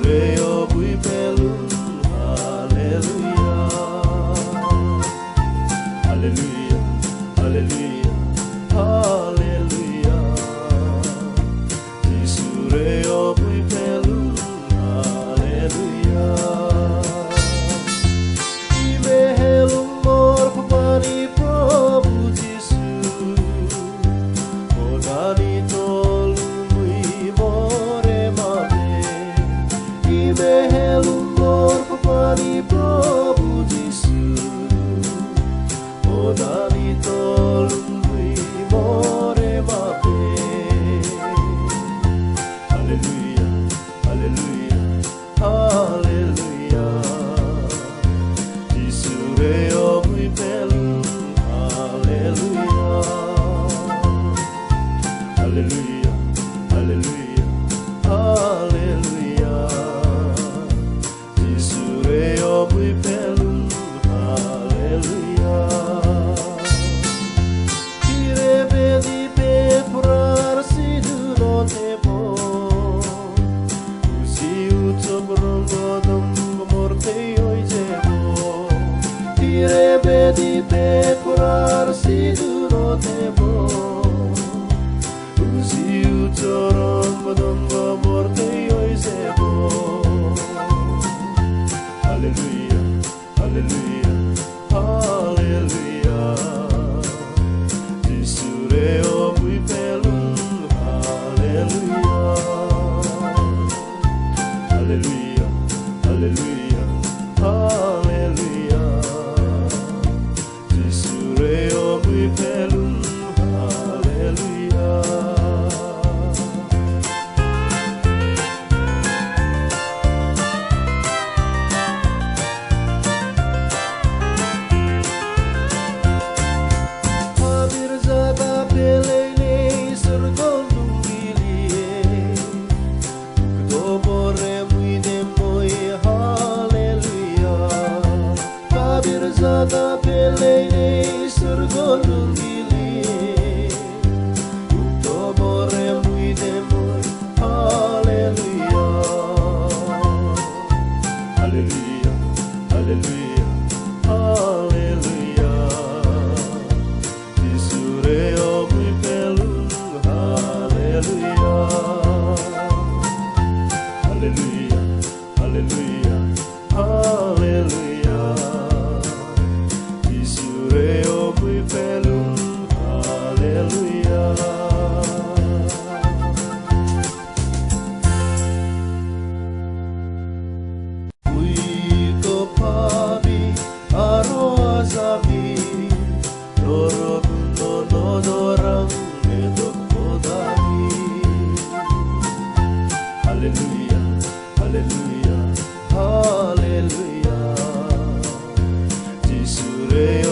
지수레여 부이펠룬 할렐루야 할렐루야 할렐루야 할렐루야 지수레여 부이펠룬 할렐루야 이메헬룬 morpapani Prabhu Jisu Modani tolumui more mate Imehelun morpapani Prabhu Jisu Modani tolumui more mate Hallelujah, hallelujah, hallelujah Jisureo buipelun hallelujah Hallelujah, hallelujah, hallelujah Jisureo buipelun hallelujah Kirebedi pe purar siduno tepo Usi utsobrongodom morte oijebo Kirebedi pe purar siduno tepo Usi utsobrongodom morte oijebo Hallelujah, hallelujah, hallelujah Jisureo buipelun hallelujah Hallelujah, hallelujah, hallelujah Jisureo buipelun hallelujah Pabirzada pelele surgol dungilie Dobore muide moi hallelujah Pabirzada pelele surgol dungilie Dobore muide moi hallelujah Hallelujah, hallelujah, hallelujah Jisureo buipelun hallelujah Hallelujah, hallelujah, hallelujah Jisureo buipelun hallelujah ikko pabi aroazami Norobuno nodorang medokkodami Hallelujah, hallelujah, hallelujah Jisureo